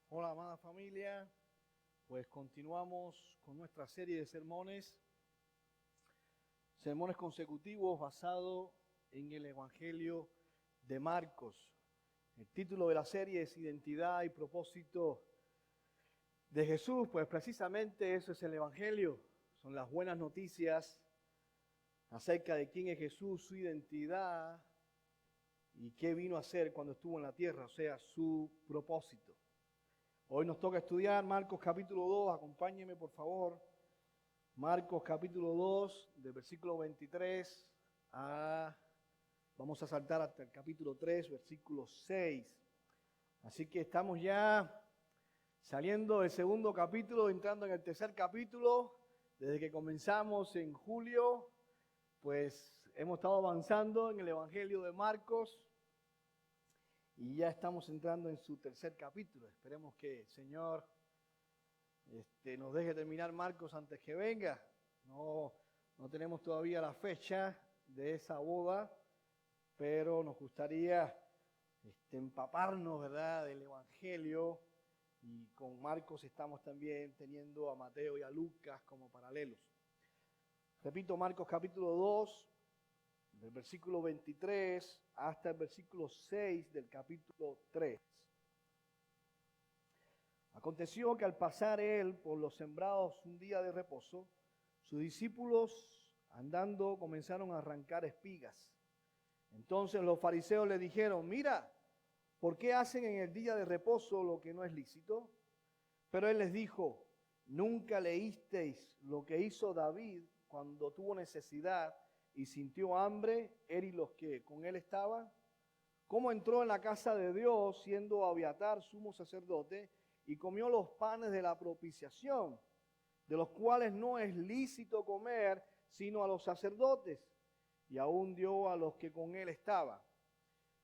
Hola, amada familia, pues continuamos con nuestra serie de sermones consecutivos basados en el Evangelio de Marcos. El título de la serie es Identidad y propósito de Jesús, pues precisamente eso es el Evangelio, son las buenas noticias acerca de quién es Jesús, su identidad y qué vino a hacer cuando estuvo en la tierra, o sea, su propósito. Hoy nos toca estudiar Marcos capítulo 2, acompáñenme por favor. Marcos capítulo 2, del versículo 23 vamos a saltar hasta el capítulo 3, versículo 6. Así que estamos ya saliendo del segundo capítulo, entrando en el tercer capítulo. Desde que comenzamos en julio, pues hemos estado avanzando en el Evangelio de Marcos. Y ya estamos entrando en su tercer capítulo. Esperemos que el Señor nos deje terminar Marcos antes que venga. No tenemos todavía la fecha de esa boda, pero nos gustaría empaparnos, ¿verdad?, del Evangelio. Y con Marcos estamos también teniendo a Mateo y a Lucas como paralelos. Repito, Marcos capítulo 2. Del versículo 23 hasta el versículo 6 del capítulo 3. Aconteció que al pasar él por los sembrados un día de reposo, sus discípulos andando comenzaron a arrancar espigas. Entonces los fariseos le dijeron: mira, ¿por qué hacen en el día de reposo lo que no es lícito? Pero él les dijo: ¿nunca leísteis lo que hizo David cuando tuvo necesidad y sintió hambre, él y los que con él estaban? ¿Cómo entró en la casa de Dios, siendo Abiatar sumo sacerdote, y comió los panes de la propiciación, de los cuales no es lícito comer sino a los sacerdotes, y aún dio a los que con él estaban?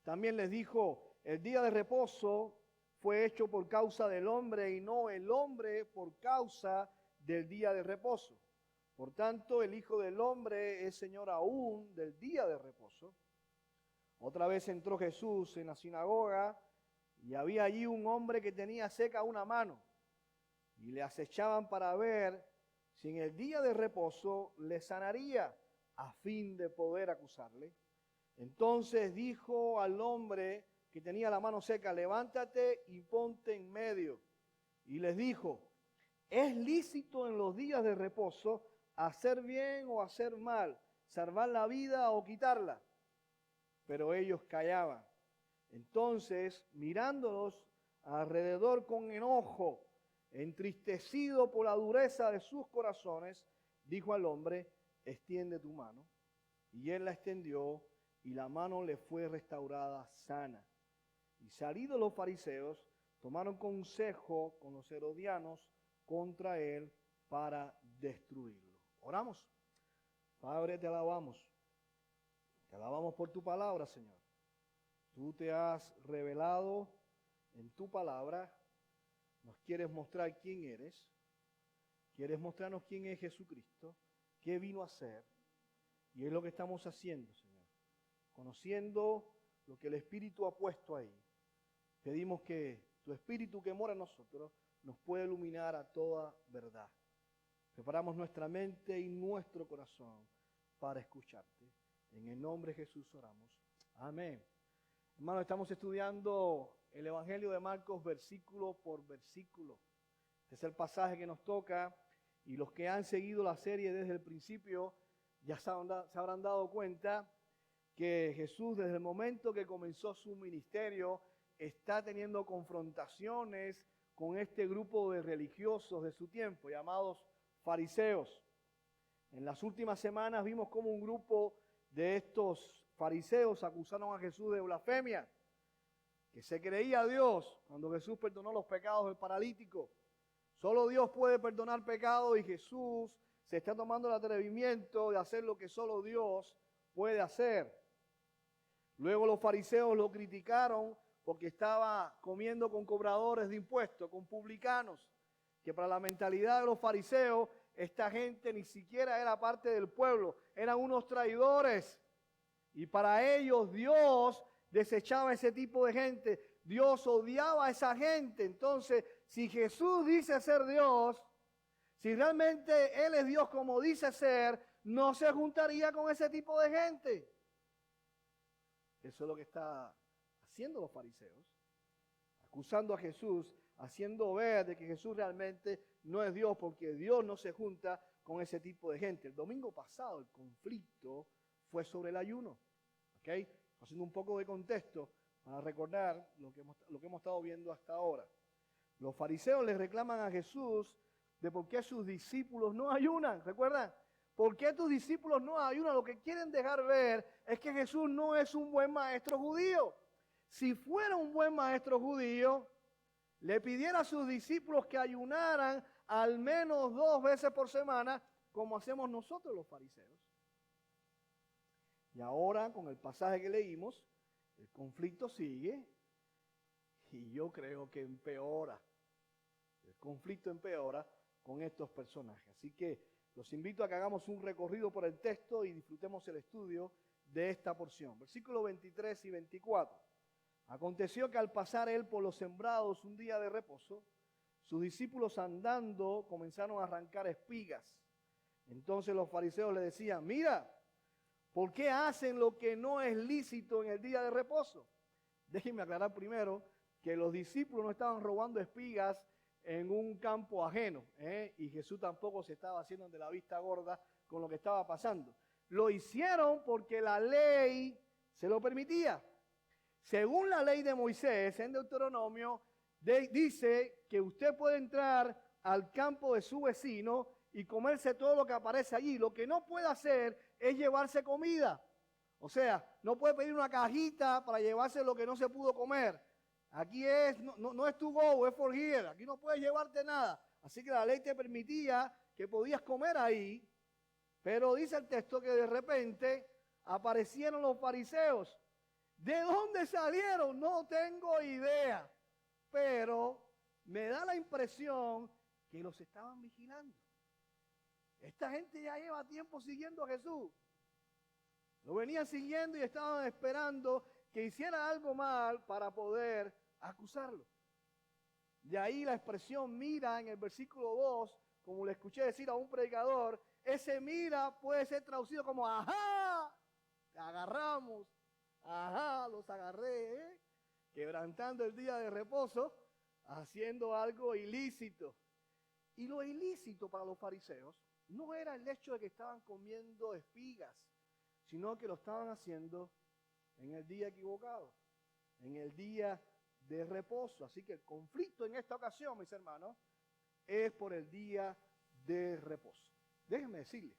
También les dijo: el día de reposo fue hecho por causa del hombre, y no el hombre por causa del día de reposo. Por tanto, el Hijo del Hombre es Señor aún del día de reposo. Otra vez entró Jesús en la sinagoga, y había allí un hombre que tenía seca una mano, y le acechaban para ver si en el día de reposo le sanaría, a fin de poder acusarle. Entonces dijo al hombre que tenía la mano seca: levántate y ponte en medio. Y les dijo: ¿es lícito en los días de reposo hacer bien o hacer mal, salvar la vida o quitarla? Pero ellos callaban. Entonces, mirándolos, alrededor con enojo, entristecido por la dureza de sus corazones, dijo al hombre, extiende tu mano. Y él la extendió, y la mano le fue restaurada sana. Y salidos los fariseos, tomaron consejo con los herodianos contra él para destruirlo. Oramos. Padre, te alabamos. Te alabamos por tu palabra, Señor. Tú te has revelado en tu palabra. Nos quieres mostrar quién eres. Quieres mostrarnos quién es Jesucristo, qué vino a hacer. Y es lo que estamos haciendo, Señor. Conociendo lo que el Espíritu ha puesto ahí. Pedimos que tu Espíritu que mora en nosotros nos pueda iluminar a toda verdad. Preparamos nuestra mente y nuestro corazón para escucharte. En el nombre de Jesús oramos. Amén. Hermanos, estamos estudiando el Evangelio de Marcos versículo por versículo. Este es el pasaje que nos toca y los que han seguido la serie desde el principio ya se habrán dado cuenta que Jesús desde el momento que comenzó su ministerio está teniendo confrontaciones con este grupo de religiosos de su tiempo llamados fariseos. En las últimas semanas vimos cómo un grupo de estos fariseos acusaron a Jesús de blasfemia, que se creía Dios cuando Jesús perdonó los pecados del paralítico. Solo Dios puede perdonar pecados y Jesús se está tomando el atrevimiento de hacer lo que solo Dios puede hacer. Luego los fariseos lo criticaron porque estaba comiendo con cobradores de impuestos, con publicanos, que para la mentalidad de los fariseos, esta gente ni siquiera era parte del pueblo, eran unos traidores. Y para ellos Dios desechaba ese tipo de gente, Dios odiaba a esa gente. Entonces, si Jesús dice ser Dios, si realmente Él es Dios como dice ser, no se juntaría con ese tipo de gente. Eso es lo que está haciendo los fariseos, acusando a Jesús, haciendo ver de que Jesús realmente no es Dios, porque Dios no se junta con ese tipo de gente. El domingo pasado el conflicto fue sobre el ayuno, ¿ok? Haciendo un poco de contexto para recordar lo que hemos estado viendo hasta ahora. Los fariseos le reclaman a Jesús de por qué sus discípulos no ayunan, ¿recuerdan? ¿Por qué tus discípulos no ayunan? Lo que quieren dejar ver es que Jesús no es un buen maestro judío. Si fuera un buen maestro judío, le pidiera a sus discípulos que ayunaran al menos 2 veces por semana, como hacemos nosotros los fariseos. Y ahora, con el pasaje que leímos, el conflicto sigue y yo creo que empeora. El conflicto empeora con estos personajes. Así que los invito a que hagamos un recorrido por el texto y disfrutemos el estudio de esta porción. Versículos 23 y 24. Aconteció que al pasar él por los sembrados un día de reposo, sus discípulos andando comenzaron a arrancar espigas. Entonces los fariseos le decían, mira, ¿por qué hacen lo que no es lícito en el día de reposo? Déjenme aclarar primero que los discípulos no estaban robando espigas en un campo ajeno, y Jesús tampoco se estaba haciendo de la vista gorda con lo que estaba pasando. Lo hicieron porque la ley se lo permitía. Según la ley de Moisés, en Deuteronomio, dice que usted puede entrar al campo de su vecino y comerse todo lo que aparece allí. Lo que no puede hacer es llevarse comida. O sea, no puede pedir una cajita para llevarse lo que no se pudo comer. Aquí no es to go, es for here. Aquí no puedes llevarte nada. Así que la ley te permitía que podías comer ahí. Pero dice el texto que de repente aparecieron los fariseos. ¿De dónde salieron? No tengo idea. Pero me da la impresión que los estaban vigilando. Esta gente ya lleva tiempo siguiendo a Jesús. Lo venían siguiendo y estaban esperando que hiciera algo mal para poder acusarlo. De ahí la expresión mira en el versículo 2, como le escuché decir a un predicador, ese mira puede ser traducido como ajá, te agarramos, ajá, los agarré, quebrantando el día de reposo, haciendo algo ilícito. Y lo ilícito para los fariseos no era el hecho de que estaban comiendo espigas, sino que lo estaban haciendo en el día equivocado, en el día de reposo. Así que el conflicto en esta ocasión, mis hermanos, es por el día de reposo. Déjenme decirles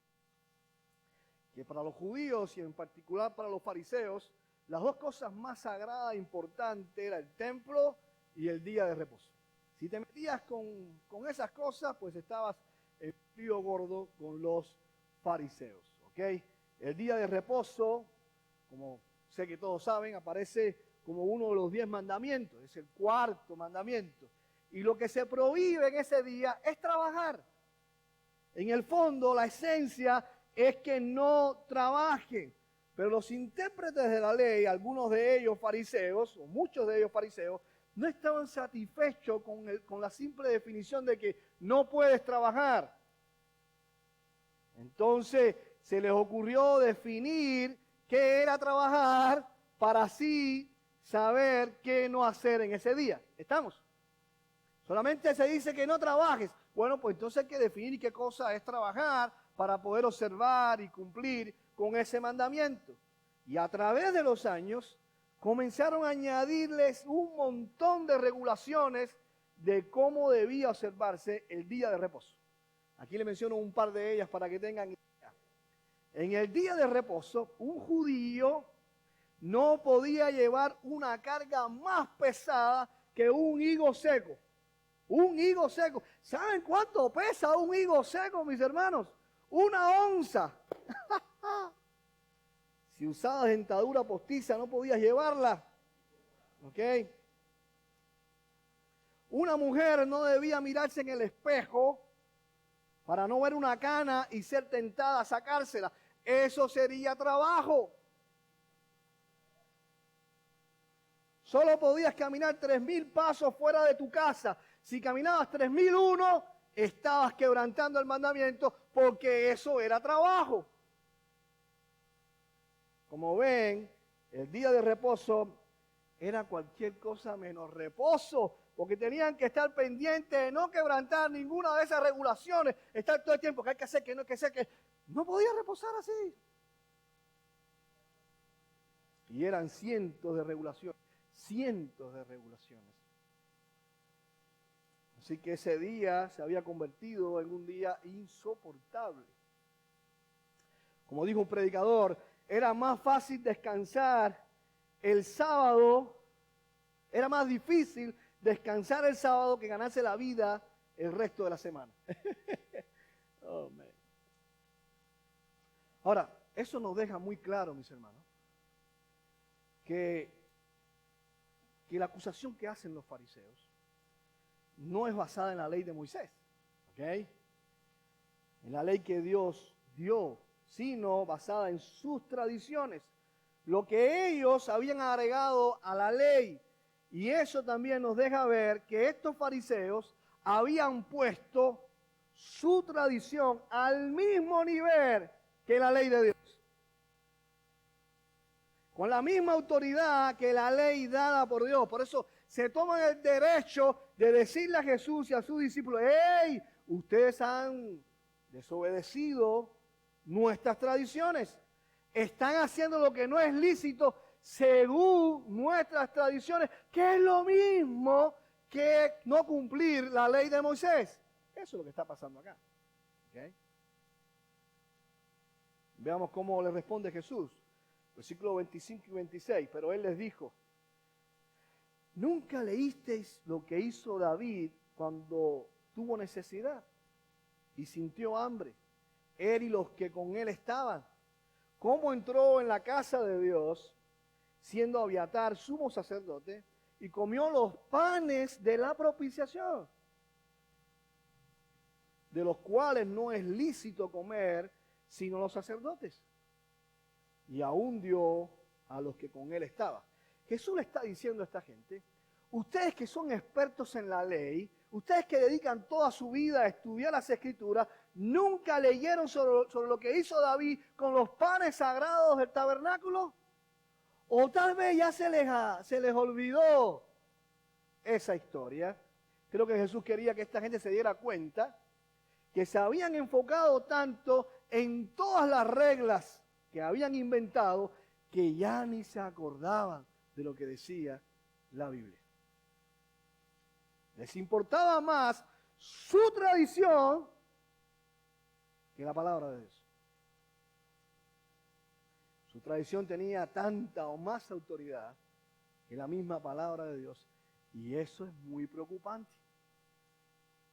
que para los judíos y en particular para los fariseos, las dos cosas más sagradas e importantes eran el templo y el día de reposo. Si te metías con esas cosas, pues estabas en frío gordo con los fariseos. ¿Ok? El día de reposo, como sé que todos saben, aparece como uno de los 10 mandamientos, es el cuarto mandamiento. Y lo que se prohíbe en ese día es trabajar. En el fondo, la esencia es que no trabajen. Pero los intérpretes de la ley, algunos de ellos fariseos, o muchos de ellos fariseos, no estaban satisfechos con la simple definición de que no puedes trabajar. Entonces se les ocurrió definir qué era trabajar para así saber qué no hacer en ese día. ¿Estamos? Solamente se dice que no trabajes. Bueno, pues entonces hay que definir qué cosa es trabajar para poder observar y cumplir con ese mandamiento. Y a través de los años comenzaron a añadirles un montón de regulaciones de cómo debía observarse el día de reposo. Aquí le menciono un par de ellas para que tengan idea. En el día de reposo, un judío no podía llevar una carga más pesada que un higo seco. Un higo seco. ¿Saben cuánto pesa un higo seco, mis hermanos? 1 onza. Si usabas dentadura postiza no podías llevarla. ¿Ok? Una mujer no debía mirarse en el espejo para no ver una cana y ser tentada a sacársela. Eso sería trabajo. Solo podías caminar 3.000 pasos fuera de tu casa. Si caminabas 3.001, estabas quebrantando el mandamiento porque eso era trabajo. Como ven, el día de reposo era cualquier cosa menos reposo, porque tenían que estar pendientes de no quebrantar ninguna de esas regulaciones, estar todo el tiempo que hay que hacer, que no hay que hacer, que no podía reposar así. Y eran cientos de regulaciones. Así que ese día se había convertido en un día insoportable. Como dijo un predicador, era más fácil descansar el sábado, era más difícil descansar el sábado que ganarse la vida el resto de la semana. Oh, man. Ahora, eso nos deja muy claro, mis hermanos, que la acusación que hacen los fariseos no es basada en la ley de Moisés, ¿ok? En la ley que Dios dio, sino basada en sus tradiciones, lo que ellos habían agregado a la ley. Y eso también nos deja ver que estos fariseos habían puesto su tradición al mismo nivel que la ley de Dios. Con la misma autoridad que la ley dada por Dios. Por eso se toman el derecho de decirle a Jesús y a sus discípulos: ¡hey! Ustedes han desobedecido nuestras tradiciones. Están haciendo lo que no es lícito según nuestras tradiciones, que es lo mismo que no cumplir la ley de Moisés. Eso es lo que está pasando acá. ¿Okay? Veamos cómo le responde Jesús. Versículos 25 y 26. Pero él les dijo: ¿nunca leísteis lo que hizo David cuando tuvo necesidad y sintió hambre? Él y los que con él estaban. ¿Cómo entró en la casa de Dios, siendo Abiatar sumo sacerdote, y comió los panes de la propiciación, de los cuales no es lícito comer sino los sacerdotes? Y aún dio a los que con él estaban. Jesús le está diciendo a esta gente: ustedes que son expertos en la ley, ustedes que dedican toda su vida a estudiar las Escrituras, ¿nunca leyeron sobre lo que hizo David con los panes sagrados del tabernáculo? O tal vez ya se les olvidó esa historia. Creo que Jesús quería que esta gente se diera cuenta que se habían enfocado tanto en todas las reglas que habían inventado que ya ni se acordaban de lo que decía la Biblia. Les importaba más su tradición que la palabra de Dios. Su tradición tenía tanta o más autoridad que la misma palabra de Dios. Y eso es muy preocupante.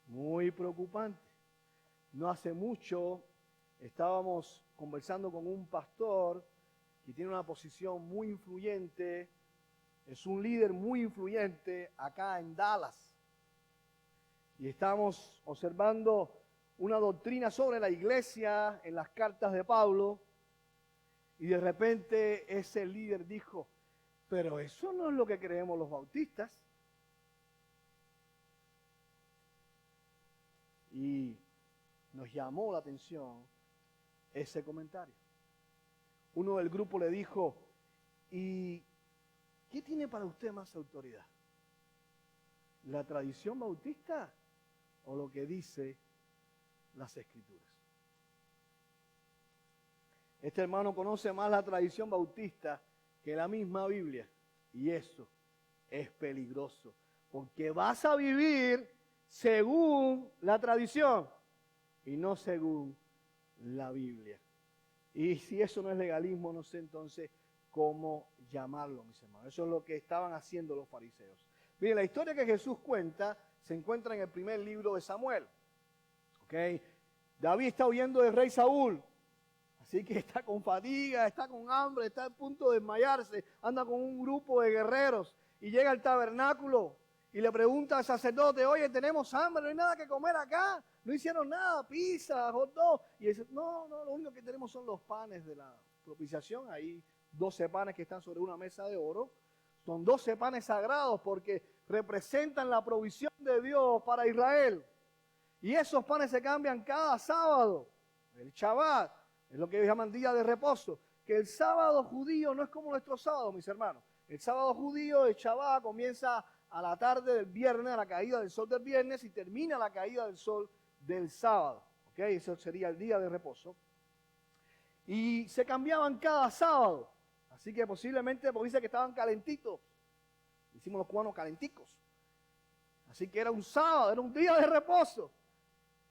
Muy preocupante. No hace mucho estábamos conversando con un pastor que tiene una posición muy influyente, es un líder muy influyente acá en Dallas. Y estamos observando una doctrina sobre la iglesia en las cartas de Pablo. Y de repente ese líder dijo, pero eso no es lo que creemos los bautistas. Y nos llamó la atención ese comentario. Uno del grupo le dijo, ¿y qué tiene para usted más autoridad? ¿La tradición bautista o lo que dice las Escrituras? Este hermano conoce más la tradición bautista que la misma Biblia. Y eso es peligroso, porque vas a vivir según la tradición y no según la Biblia. Y si eso no es legalismo, no sé entonces cómo llamarlo, mis hermanos. Eso es lo que estaban haciendo los fariseos. Miren, la historia que Jesús cuenta se encuentra en el primer libro de Samuel. ¿Okay? David está huyendo del rey Saúl. Así que está con fatiga, está con hambre, está a punto de desmayarse. Anda con un grupo de guerreros y llega al tabernáculo y le pregunta al sacerdote, oye, tenemos hambre, no hay nada que comer acá. No hicieron nada, pizza, hot dog. Y dice, no, lo único que tenemos son los panes de la propiciación. Ahí 12 panes que están sobre una mesa de oro. Son 12 panes sagrados porque representan la provisión de Dios para Israel. Y esos panes se cambian cada sábado, el Shabbat. Es lo que ellos llaman día de reposo. Que el sábado judío no es como nuestro sábado, mis hermanos. El sábado judío, el Shabbat, comienza a la tarde del viernes, a la caída del sol del viernes, y termina la caída del sol del sábado. ¿Okay? Eso sería el día de reposo. Y se cambiaban cada sábado. Así que posiblemente, porque dice que estaban calentitos. Hicimos los cubanos calenticos. Así que era un sábado, era un día de reposo.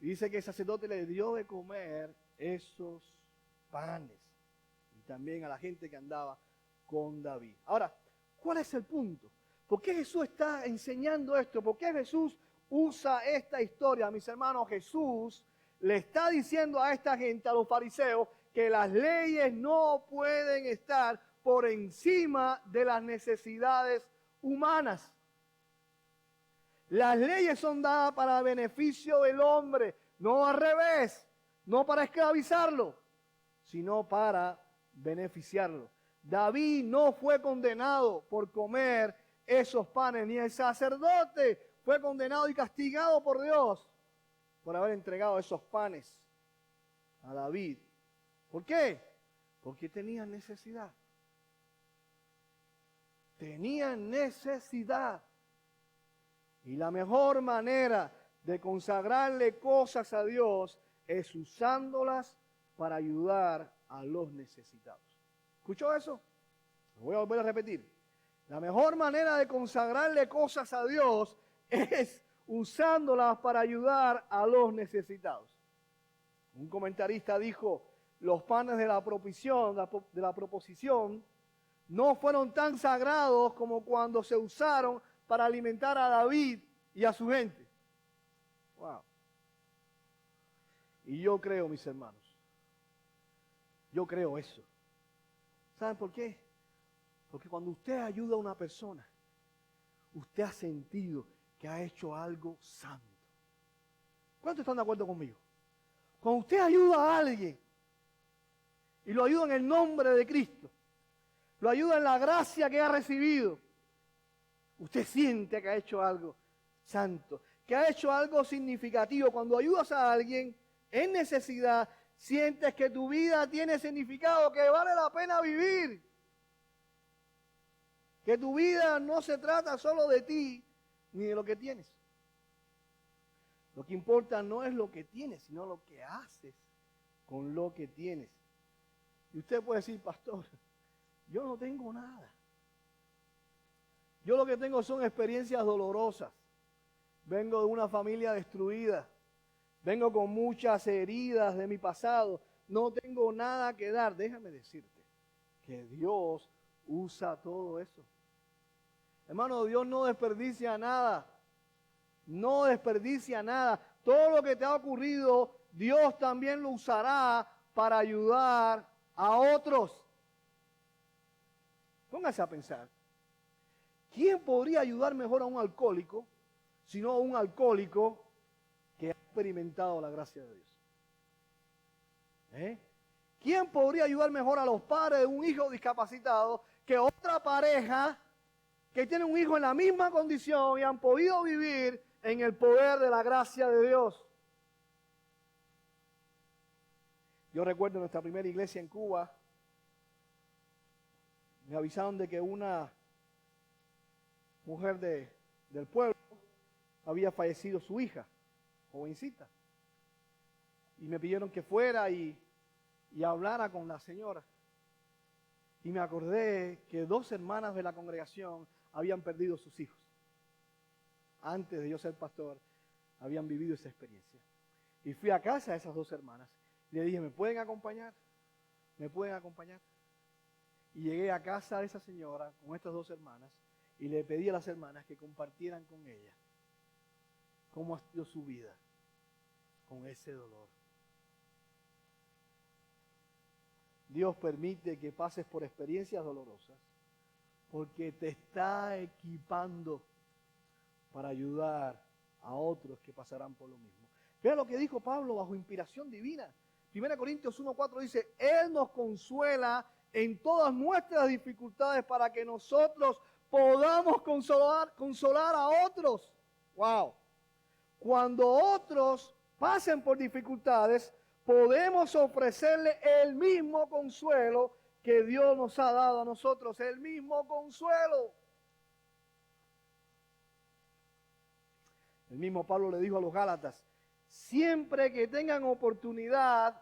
Y dice que el sacerdote le dio de comer esos panes. Y también a la gente que andaba con David. Ahora, ¿cuál es el punto? ¿Por qué Jesús está enseñando esto? ¿Por qué Jesús usa esta historia? Mis hermanos, Jesús le está diciendo a esta gente, a los fariseos, que las leyes no pueden estar por encima de las necesidades humanas. Las leyes son dadas para beneficio del hombre, no al revés, no para esclavizarlo, sino para beneficiarlo. David no fue condenado por comer esos panes, ni el sacerdote fue condenado y castigado por Dios por haber entregado esos panes a David. ¿Por qué? Porque tenían necesidad. Tenían necesidad. Y la mejor manera de consagrarle cosas a Dios es usándolas para ayudar a los necesitados. ¿Escuchó eso? Lo voy a volver a repetir. La mejor manera de consagrarle cosas a Dios es usándolas para ayudar a los necesitados. Un comentarista dijo, los panes de la proposición no fueron tan sagrados como cuando se usaron para alimentar a David y a su gente. Wow. Y yo creo, mis hermanos, yo creo eso. ¿Saben por qué? Porque cuando usted ayuda a una persona, usted ha sentido que ha hecho algo santo. ¿Cuántos están de acuerdo conmigo? Cuando usted ayuda a alguien y lo ayuda en el nombre de Cristo, lo ayuda en la gracia que ha recibido, usted siente que ha hecho algo santo, que ha hecho algo significativo. Cuando ayudas a alguien en necesidad, sientes que tu vida tiene significado, que vale la pena vivir. Que tu vida no se trata solo de ti ni de lo que tienes. Lo que importa no es lo que tienes, sino lo que haces con lo que tienes. Y usted puede decir, pastor, yo no tengo nada. Yo lo que tengo son experiencias dolorosas, vengo de una familia destruida, vengo con muchas heridas de mi pasado, no tengo nada que dar. Déjame decirte que Dios usa todo eso. Hermano, Dios no desperdicia nada. No desperdicia nada. Todo lo que te ha ocurrido, Dios también lo usará para ayudar a otros. Póngase a pensar. ¿Quién podría ayudar mejor a un alcohólico sino a un alcohólico que ha experimentado la gracia de Dios? ¿Quién podría ayudar mejor a los padres de un hijo discapacitado que otra pareja que tiene un hijo en la misma condición y han podido vivir en el poder de la gracia de Dios? Yo recuerdo nuestra primera iglesia en Cuba, me avisaron de que una mujer del pueblo había fallecido su hija, jovencita. Y me pidieron que fuera y hablara con la señora. Y me acordé que 2 hermanas de la congregación habían perdido sus hijos. Antes de yo ser pastor, habían vivido esa experiencia. Y fui a casa de esas 2 hermanas. Y le dije, ¿me pueden acompañar? ¿Me pueden acompañar? Y llegué a casa de esa señora con estas 2 hermanas y le pedí a las hermanas que compartieran con ella cómo ha sido su vida con ese dolor. Dios permite que pases por experiencias dolorosas porque te está equipando para ayudar a otros que pasarán por lo mismo. Vea lo que dijo Pablo bajo inspiración divina. 1 Corintios 1:4 dice, Él nos consuela en todas nuestras dificultades para que nosotros podamos consolar a otros. ¡Wow! Cuando otros pasen por dificultades, podemos ofrecerle el mismo consuelo que Dios nos ha dado a nosotros, el mismo consuelo. El mismo Pablo le dijo a los Gálatas, siempre que tengan oportunidad,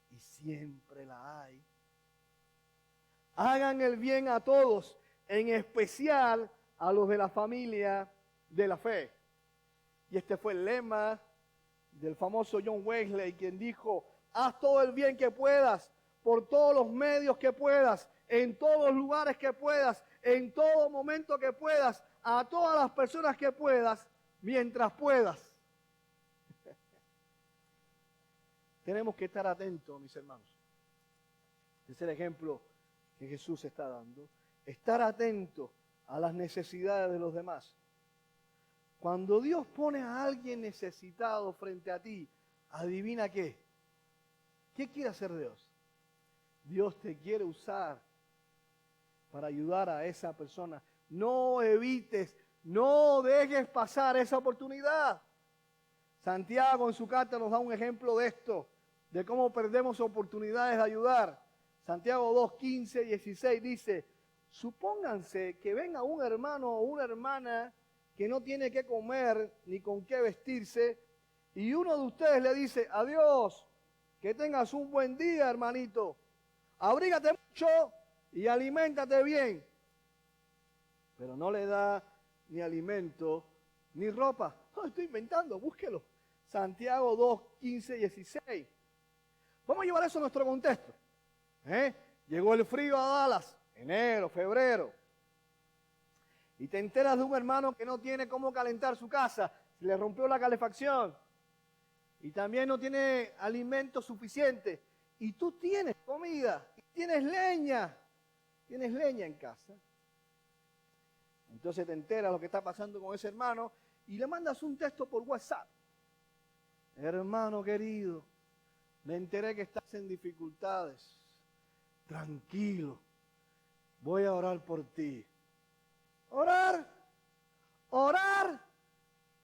y siempre la hay, hagan el bien a todos, en especial a los de la familia de la fe. Y este fue el lema del famoso John Wesley, quien dijo, haz todo el bien que puedas, por todos los medios que puedas, en todos los lugares que puedas, en todo momento que puedas, a todas las personas que puedas, mientras puedas. Tenemos que estar atentos, mis hermanos. Es el ejemplo que Jesús está dando. Estar atento a las necesidades de los demás. Cuando Dios pone a alguien necesitado frente a ti, adivina qué. ¿Qué quiere hacer Dios? Dios te quiere usar para ayudar a esa persona. No evites, no dejes pasar esa oportunidad. Santiago en su carta nos da un ejemplo de esto, de cómo perdemos oportunidades de ayudar. Santiago 2:15 y 16 dice, supónganse que venga un hermano o una hermana que no tiene qué comer ni con qué vestirse, y uno de ustedes le dice, adiós, que tengas un buen día, hermanito, abrígate mucho y aliméntate bien, pero no le da ni alimento ni ropa. No, estoy inventando, búsquelo. Santiago 2:15 y 16. Vamos a llevar eso a nuestro contexto. Llegó el frío a Dallas, enero, febrero, y te enteras de un hermano que no tiene cómo calentar su casa, se le rompió la calefacción, y también no tiene alimento suficiente, y tú tienes comida, y tienes leña en casa. Entonces te enteras lo que está pasando con ese hermano, y le mandas un texto por WhatsApp. Hermano querido, me enteré que estás en dificultades. Tranquilo, voy a orar por ti. Orar.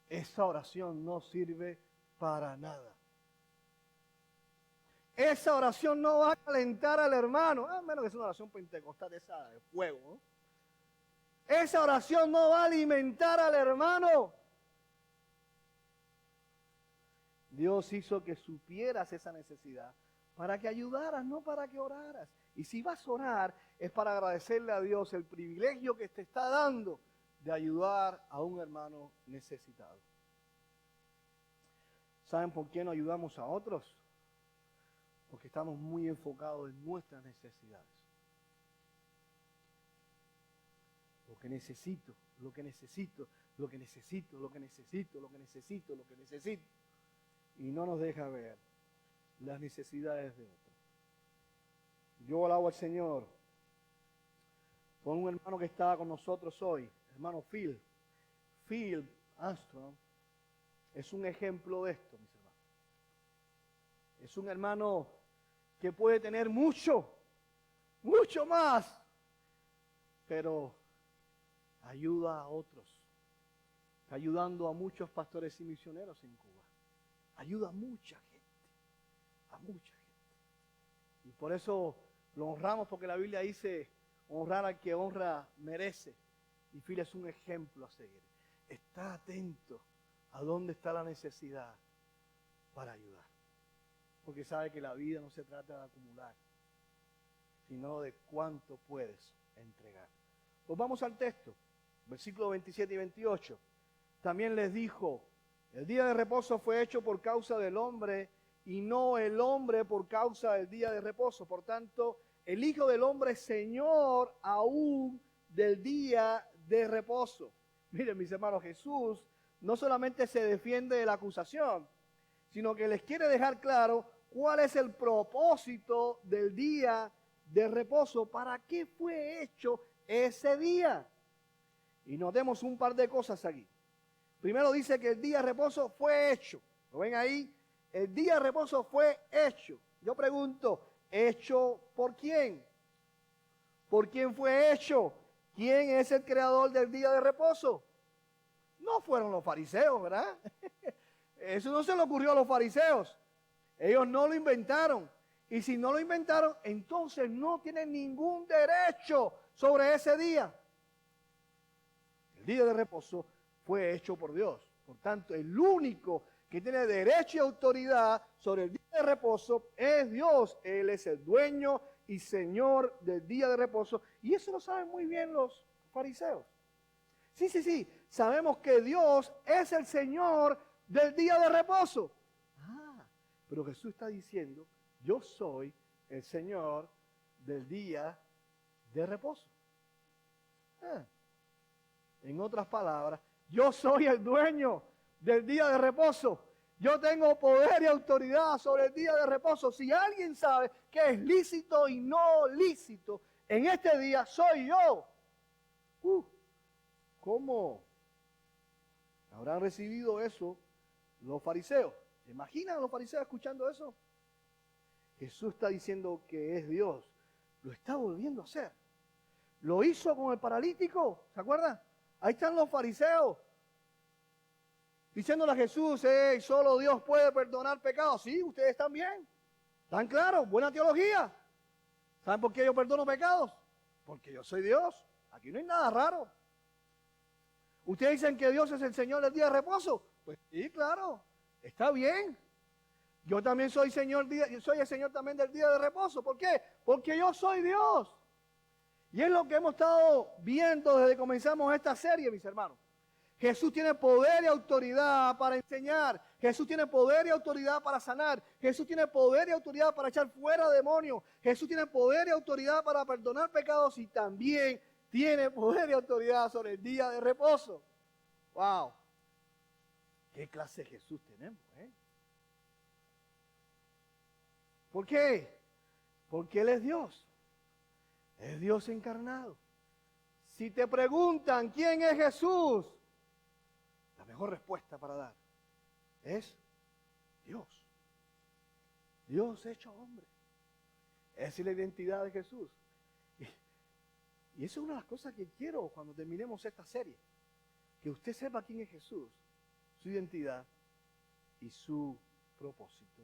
Esa oración no sirve para nada. Esa oración no va a calentar al hermano, a menos que sea una oración pentecostal de esa de fuego, ¿no? Esa oración no va a alimentar al hermano. Dios hizo que supieras esa necesidad para que ayudaras, no para que oraras. Y si vas a orar, es para agradecerle a Dios el privilegio que te está dando de ayudar a un hermano necesitado. ¿Saben por qué no ayudamos a otros? Porque estamos muy enfocados en nuestras necesidades. Lo que necesito, lo que necesito, lo que necesito, lo que necesito, lo que necesito, lo que necesito. Y no nos deja ver las necesidades de otros. Yo alabo al Señor por un hermano que estaba con nosotros hoy, hermano Phil. Phil Armstrong es un ejemplo de esto, mis hermanos. Es un hermano que puede tener mucho, mucho más, pero ayuda a otros. Está ayudando a muchos pastores y misioneros en Cuba. Ayuda a mucha gente, a mucha gente. Y por eso lo honramos, porque la Biblia dice honrar al que honra merece. Y Phil es un ejemplo a seguir. Está atento a dónde está la necesidad para ayudar. Porque sabe que la vida no se trata de acumular, sino de cuánto puedes entregar. Pues vamos al texto, versículos 27 y 28. También les dijo, el día de reposo fue hecho por causa del hombre y no el hombre por causa del día de reposo. Por tanto, el Hijo del Hombre es Señor aún del día de reposo. Miren, mis hermanos, Jesús no solamente se defiende de la acusación, sino que les quiere dejar claro cuál es el propósito del día de reposo, para qué fue hecho ese día. Y notemos un par de cosas aquí. Primero dice que el día de reposo fue hecho. ¿Lo ven ahí? El día de reposo fue hecho. Yo pregunto, ¿hecho por quién? ¿Por quién fue hecho? ¿Quién es el creador del día de reposo? No fueron los fariseos, ¿verdad? Eso no se le ocurrió a los fariseos. Ellos no lo inventaron. Y si no lo inventaron, entonces no tienen ningún derecho sobre ese día. El día de reposo fue hecho por Dios. Por tanto, el único que tiene derecho y autoridad sobre el día de reposo es Dios. Él es el dueño y Señor del día de reposo. Y eso lo saben muy bien los fariseos. Sí. Sabemos que Dios es el Señor del día de reposo. Pero Jesús está diciendo, yo soy el Señor del día de reposo. En otras palabras, yo soy el dueño del día de reposo. Yo tengo poder y autoridad sobre el día de reposo. Si alguien sabe que es lícito y no lícito en este día, soy yo. ¿Cómo habrán recibido eso los fariseos? ¿Se imaginan a los fariseos escuchando eso? Jesús está diciendo que es Dios. Lo está volviendo a hacer. Lo hizo con el paralítico, ¿se acuerdan? Ahí están los fariseos diciéndole a Jesús, solo Dios puede perdonar pecados. Sí, ustedes también. ¿Están claros? Buena teología. ¿Saben por qué yo perdono pecados? Porque yo soy Dios. Aquí no hay nada raro. ¿Ustedes dicen que Dios es el Señor del día de reposo? Pues sí, claro. Está bien. Yo también soy el Señor también del día de reposo. ¿Por qué? Porque yo soy Dios. Y es lo que hemos estado viendo desde que comenzamos esta serie, mis hermanos. Jesús tiene poder y autoridad para enseñar. Jesús tiene poder y autoridad para sanar. Jesús tiene poder y autoridad para echar fuera demonios. Jesús tiene poder y autoridad para perdonar pecados y también tiene poder y autoridad sobre el día de reposo. ¡Wow! ¿Qué clase de Jesús tenemos, ¿Por qué? Porque Él es Dios. Es Dios encarnado. Si te preguntan quién es Jesús, la mejor respuesta para dar es Dios. Dios hecho hombre. Esa es la identidad de Jesús. Y eso es una de las cosas que quiero cuando terminemos esta serie. Que usted sepa quién es Jesús, su identidad y su propósito.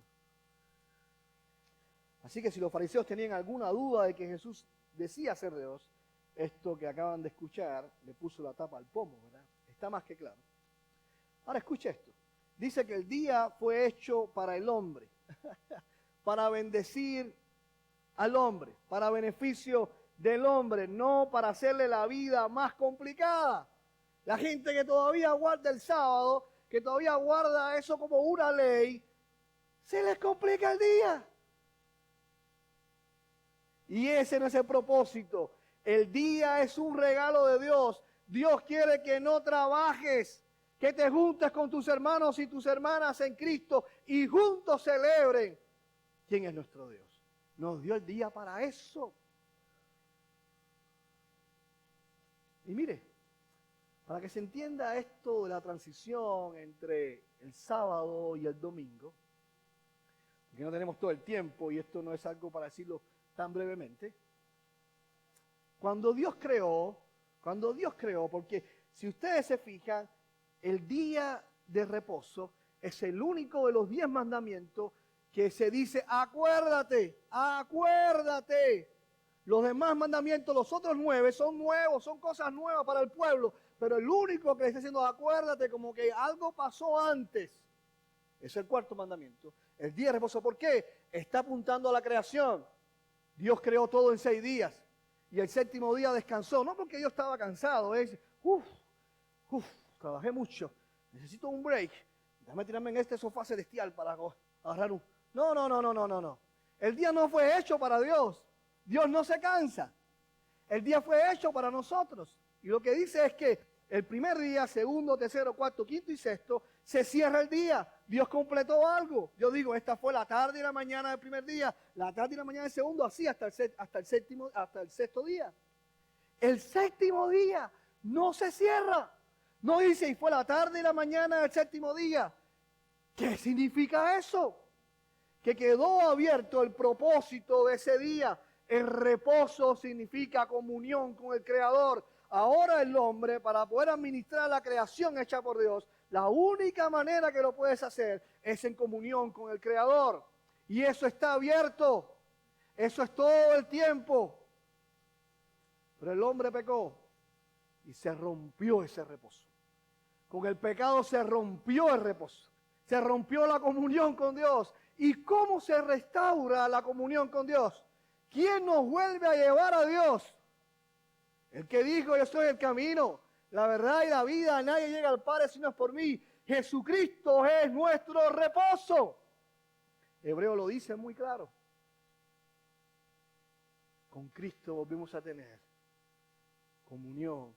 Así que si los fariseos tenían alguna duda de que Jesús decía ser Dios, esto que acaban de escuchar le puso la tapa al pomo, ¿verdad? Está más que claro. Ahora escucha esto. Dice que el día fue hecho para el hombre, para bendecir al hombre, para beneficio del hombre, no para hacerle la vida más complicada. La gente que todavía guarda el sábado, que todavía guarda eso como una ley, se les complica el día. Y ese no es el propósito. El día es un regalo de Dios. Dios quiere que no trabajes, que te juntes con tus hermanos y tus hermanas en Cristo y juntos celebren quién es nuestro Dios. Nos dio el día para eso. Y mire, para que se entienda esto de la transición entre el sábado y el domingo, porque no tenemos todo el tiempo y esto no es algo para decirlo tan brevemente. Cuando Dios creó, porque si ustedes se fijan, el día de reposo es el único de los 10 mandamientos que se dice, acuérdate, acuérdate. Los demás mandamientos, los otros 9, son nuevos, son cosas nuevas para el pueblo, pero el único que le está diciendo, acuérdate, como que algo pasó antes, es el cuarto mandamiento. El día de reposo, ¿por qué? Está apuntando a la creación. Dios creó todo en 6 días y el séptimo día descansó, no porque Dios estaba cansado, es, trabajé mucho, necesito un break, déjame tirarme en este sofá celestial para agarrar un... No. El día no fue hecho para Dios. Dios no se cansa. El día fue hecho para nosotros. Y lo que dice es que el primer día, segundo, tercero, cuarto, quinto y sexto, se cierra el día. Dios completó algo. Yo digo, esta fue la tarde y la mañana del primer día, la tarde y la mañana del segundo, así hasta el sexto día. El séptimo día no se cierra. No dice, y fue la tarde y la mañana del séptimo día. ¿Qué significa eso? Que quedó abierto el propósito de ese día. El reposo significa comunión con el Creador. Ahora el hombre, para poder administrar la creación hecha por Dios, la única manera que lo puedes hacer es en comunión con el Creador. Y eso está abierto. Eso es todo el tiempo. Pero el hombre pecó y se rompió ese reposo. Con el pecado se rompió el reposo. Se rompió la comunión con Dios. ¿Y cómo se restaura la comunión con Dios? ¿Quién nos vuelve a llevar a Dios? El que dijo, yo soy el camino, la verdad y la vida, nadie llega al Padre si no es por mí. Jesucristo es nuestro reposo. Hebreo lo dice muy claro. Con Cristo volvemos a tener comunión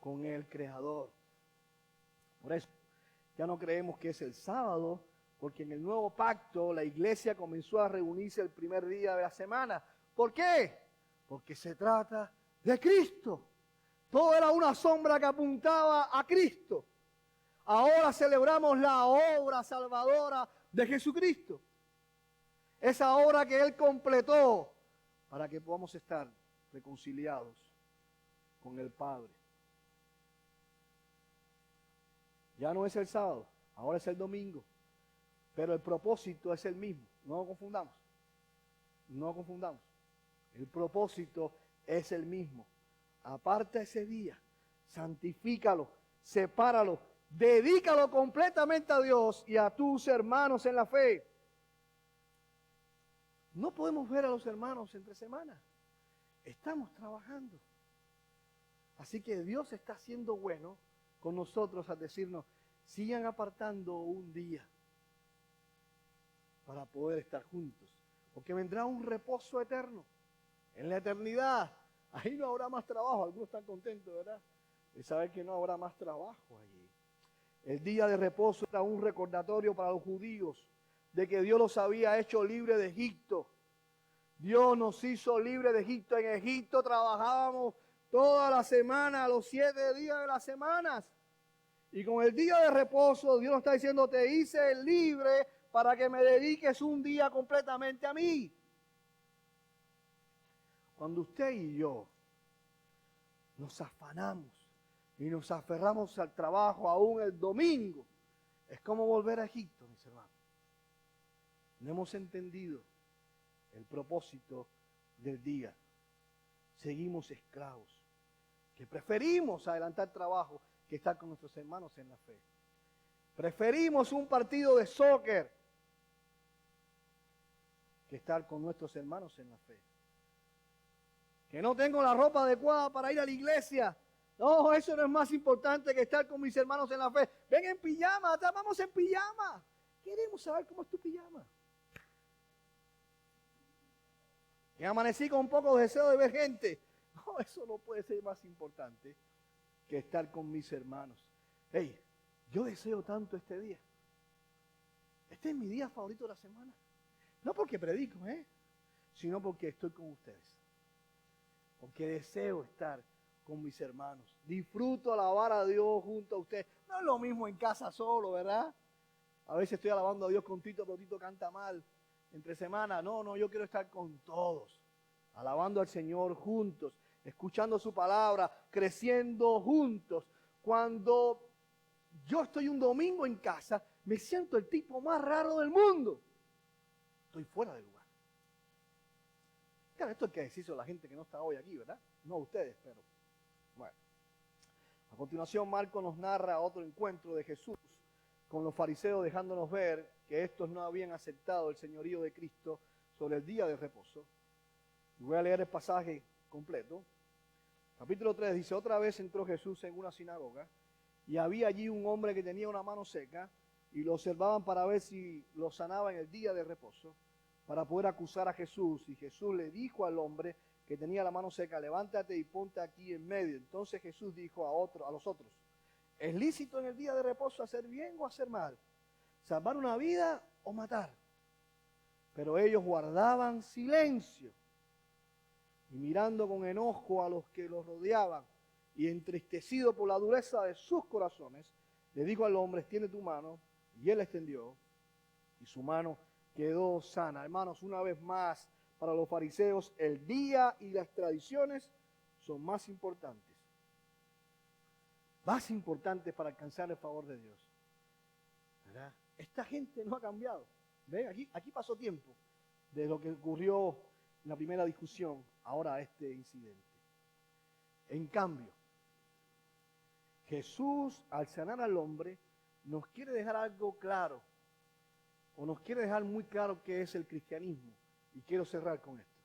con el Creador. Por eso, ya no creemos que es el sábado, porque en el nuevo pacto la iglesia comenzó a reunirse el primer día de la semana. ¿Por qué? Porque se trata de Cristo. Todo era una sombra que apuntaba a Cristo. Ahora celebramos la obra salvadora de Jesucristo. Esa obra que Él completó para que podamos estar reconciliados con el Padre. Ya no es el sábado, ahora es el domingo. Pero el propósito es el mismo. No lo confundamos. No lo confundamos. El propósito es el mismo. Aparta ese día. Santifícalo. Sepáralo. Dedícalo completamente a Dios y a tus hermanos en la fe. No podemos ver a los hermanos entre semanas. Estamos trabajando. Así que Dios está siendo bueno con nosotros al decirnos, sigan apartando un día para poder estar juntos, porque vendrá un reposo eterno, en la eternidad, ahí no habrá más trabajo, algunos están contentos, ¿verdad? De saber que no habrá más trabajo allí. El día de reposo era un recordatorio para los judíos, de que Dios los había hecho libres de Egipto. Dios nos hizo libres de Egipto, en Egipto trabajábamos toda la semana, los 7 días de las semanas, y con el día de reposo Dios nos está diciendo, te hice libre para que me dediques un día completamente a mí. Cuando usted y yo nos afanamos y nos aferramos al trabajo aún el domingo, es como volver a Egipto, mis hermanos. No hemos entendido el propósito del día. Seguimos esclavos, que preferimos adelantar trabajo que estar con nuestros hermanos en la fe. Preferimos un partido de soccer que estar con nuestros hermanos en la fe. Que no tengo la ropa adecuada para ir a la iglesia, No, eso no es más importante que estar con mis hermanos en la fe. Ven en pijama, vamos en pijama. Queremos saber cómo es tu pijama. Y amanecí con un poco de deseo de ver gente. No, eso no puede ser más importante que estar con mis hermanos. Hey, yo deseo tanto este día. Este es mi día favorito de la semana. No porque predico, sino porque estoy con ustedes. Porque deseo estar con mis hermanos. Disfruto alabar a Dios junto a ustedes. No es lo mismo en casa solo, ¿verdad? A veces estoy alabando a Dios con Tito, pero Tito canta mal. Entre semana, no, yo quiero estar con todos. Alabando al Señor juntos, escuchando su palabra, creciendo juntos. Cuando yo estoy un domingo en casa, me siento el tipo más raro del mundo. Estoy fuera de lugar. Claro, esto es que decirse a la gente que no está hoy aquí, ¿verdad? No ustedes, pero bueno. A continuación, Marcos nos narra otro encuentro de Jesús con los fariseos, dejándonos ver que estos no habían aceptado el señorío de Cristo sobre el día de reposo. Y voy a leer el pasaje completo. Capítulo 3 dice: otra vez entró Jesús en una sinagoga y había allí un hombre que tenía una mano seca y lo observaban para ver si lo sanaba en el día de reposo, para poder acusar a Jesús. Y Jesús le dijo al hombre que tenía la mano seca: levántate y ponte aquí en medio. Entonces Jesús dijo a los otros: ¿es lícito en el día de reposo hacer bien o hacer mal? ¿Salvar una vida o matar? Pero ellos guardaban silencio. Y mirando con enojo a los que los rodeaban y entristecido por la dureza de sus corazones, le dijo al hombre: extiende tu mano. Y él extendió y su mano quedó sana. Hermanos, una vez más, para los fariseos el día y las tradiciones son más importantes para alcanzar el favor de Dios, ¿verdad? Esta gente no ha cambiado. ¿Ven? Aquí pasó tiempo de lo que ocurrió en la primera discusión, ahora este incidente. En cambio, Jesús, al sanar al hombre, nos quiere dejar algo claro, o nos quiere dejar muy claro qué es el cristianismo. Y quiero cerrar con esto.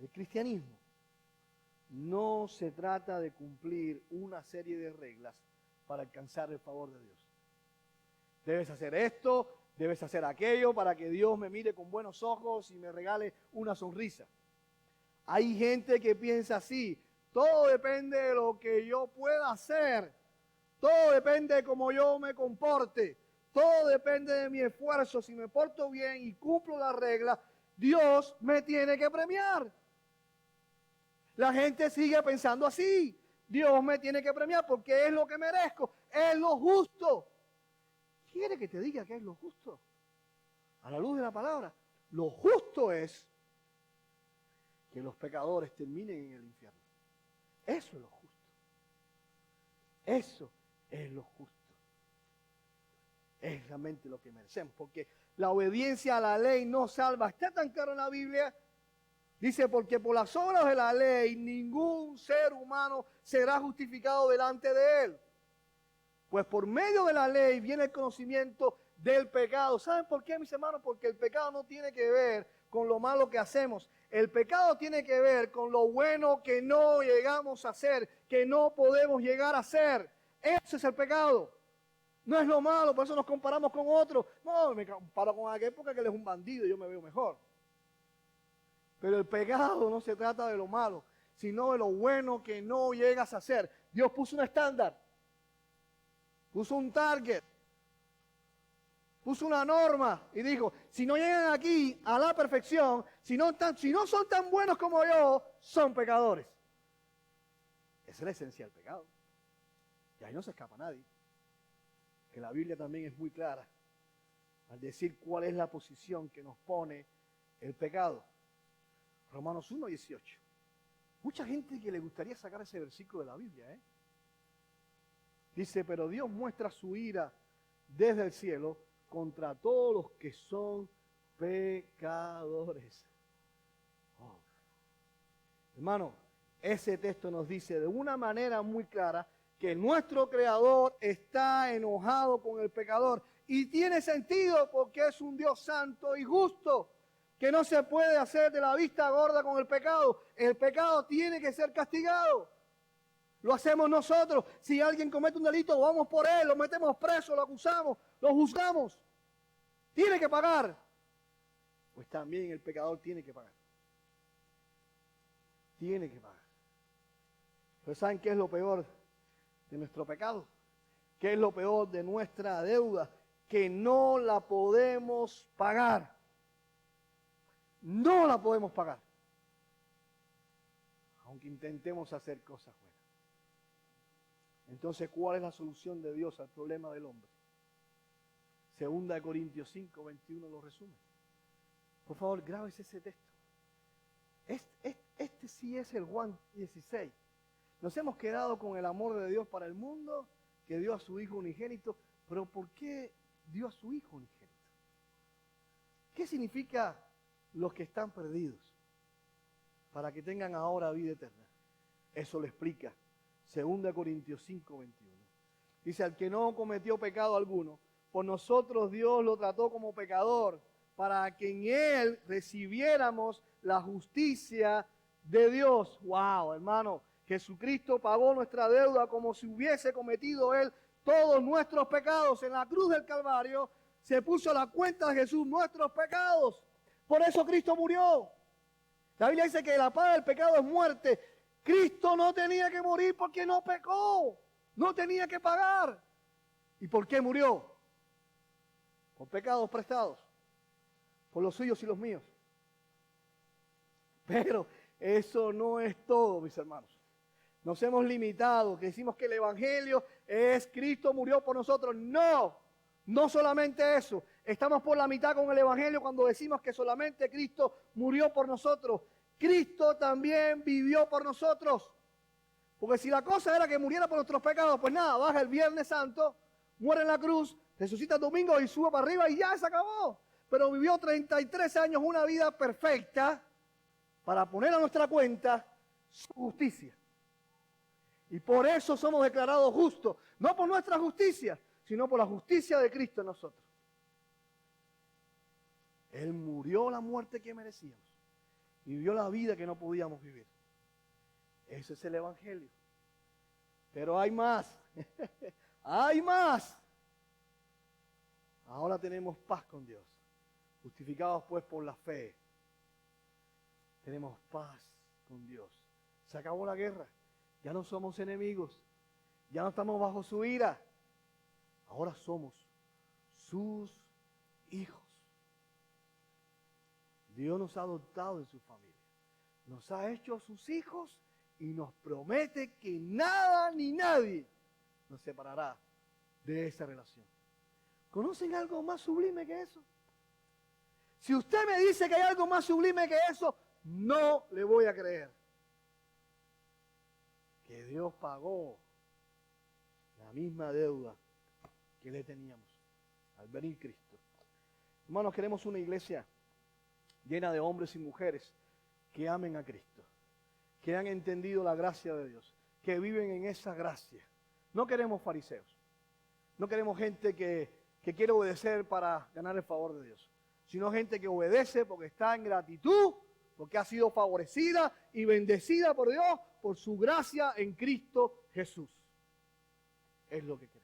El cristianismo no se trata de cumplir una serie de reglas para alcanzar el favor de Dios. Debes hacer esto, debes hacer aquello para que Dios me mire con buenos ojos y me regale una sonrisa. Hay gente que piensa así: todo depende de lo que yo pueda hacer, todo depende de cómo yo me comporte, todo depende de mi esfuerzo. Si me porto bien y cumplo las reglas, Dios me tiene que premiar. La gente sigue pensando así: Dios me tiene que premiar porque es lo que merezco, es lo justo. ¿Quiere que te diga qué es lo justo? A la luz de la palabra, lo justo es que los pecadores terminen en el infierno. Eso es lo justo. Eso es lo justo. Es realmente lo que merecemos, porque la obediencia a la ley no salva. Está tan claro en la Biblia. Dice: porque por las obras de la ley ningún ser humano será justificado delante de él. Pues por medio de la ley viene el conocimiento del pecado. ¿Saben por qué, mis hermanos? Porque el pecado no tiene que ver con lo malo que hacemos. El pecado tiene que ver con lo bueno que no llegamos a hacer, que no podemos llegar a hacer. Ese es el pecado. No es lo malo, por eso nos comparamos con otros. No, me comparo con aquel porque él es un bandido y yo me veo mejor. Pero el pecado no se trata de lo malo, sino de lo bueno que no llegas a hacer. Dios puso un estándar, puso un target, puso una norma y dijo: si no llegan aquí a la perfección, si no son tan buenos como yo, son pecadores. Esa es la esencia del pecado. Y ahí no se escapa nadie. Que la Biblia también es muy clara al decir cuál es la posición que nos pone el pecado. Romanos 1:18. Mucha gente que le gustaría sacar ese versículo de la Biblia, Dice: pero Dios muestra su ira desde el cielo contra todos los que son pecadores. Oh. Hermano, ese texto nos dice de una manera muy clara que nuestro Creador está enojado con el pecador. Y tiene sentido, porque es un Dios santo y justo, que no se puede hacer de la vista gorda con el pecado. El pecado tiene que ser castigado. lo hacemos nosotros. Si alguien comete un delito, vamos por él, lo metemos preso, lo acusamos, lo juzgamos. Tiene que pagar. Pues también el pecador tiene que pagar. Tiene que pagar. Pero ¿saben qué es lo peor de nuestro pecado? ¿Qué es lo peor de nuestra deuda? Que no la podemos pagar. No la podemos pagar. Aunque intentemos hacer cosas buenas. Entonces, ¿cuál es la solución de Dios al problema del hombre? 2 Corintios 5, 21 lo resume. Por favor, grábese ese texto. Este sí es el Juan 16. Nos hemos quedado con el amor de Dios para el mundo, que dio a su Hijo unigénito. Pero ¿por qué dio a su Hijo unigénito? ¿Qué significa los que están perdidos? Para que tengan ahora vida eterna. Eso lo explica 2 Corintios 5, 21. Dice, al que no cometió pecado alguno, por nosotros Dios lo trató como pecador, para que en él recibiéramos la justicia de Dios. ¡Wow, hermano! Jesucristo pagó nuestra deuda como si hubiese cometido él todos nuestros pecados. En la cruz del Calvario se puso a la cuenta de Jesús nuestros pecados. Por eso Cristo murió. La Biblia dice que la paga del pecado es muerte. Cristo no tenía que morir porque no pecó. No tenía que pagar. ¿Y por qué murió? Por pecados prestados. Por los suyos y los míos. Pero eso no es todo, mis hermanos. Nos hemos limitado, que decimos que el Evangelio es Cristo murió por nosotros. No, no solamente eso. Estamos por la mitad con el Evangelio cuando decimos que solamente Cristo murió por nosotros. Cristo también vivió por nosotros. Porque si la cosa era que muriera por nuestros pecados, pues nada, baja el Viernes Santo, muere en la cruz, resucita el domingo y sube para arriba y ya se acabó. Pero vivió 33 años una vida perfecta para poner a nuestra cuenta su justicia. Y por eso somos declarados justos, no por nuestra justicia, sino por la justicia de Cristo en nosotros. Él murió la muerte que merecíamos. Vivió la vida que no podíamos vivir. Ese es el Evangelio. Pero hay más. Hay más. Ahora tenemos paz con Dios. Justificados pues por la fe. Tenemos paz con Dios. Se acabó la guerra. Ya no somos enemigos. Ya no estamos bajo su ira. Ahora somos sus hijos. Dios nos ha adoptado en su familia. Nos ha hecho sus hijos y nos promete que nada ni nadie nos separará de esa relación. ¿Conocen algo más sublime que eso? Si usted me dice que hay algo más sublime que eso, no le voy a creer. Que Dios pagó la misma deuda que le teníamos al venir Cristo. Hermanos, queremos una iglesia llena de hombres y mujeres que amen a Cristo, que han entendido la gracia de Dios, que viven en esa gracia. No queremos fariseos, no queremos gente que quiere obedecer para ganar el favor de Dios, sino gente que obedece porque está en gratitud, porque ha sido favorecida y bendecida por Dios, por su gracia en Cristo Jesús. Es lo que queremos.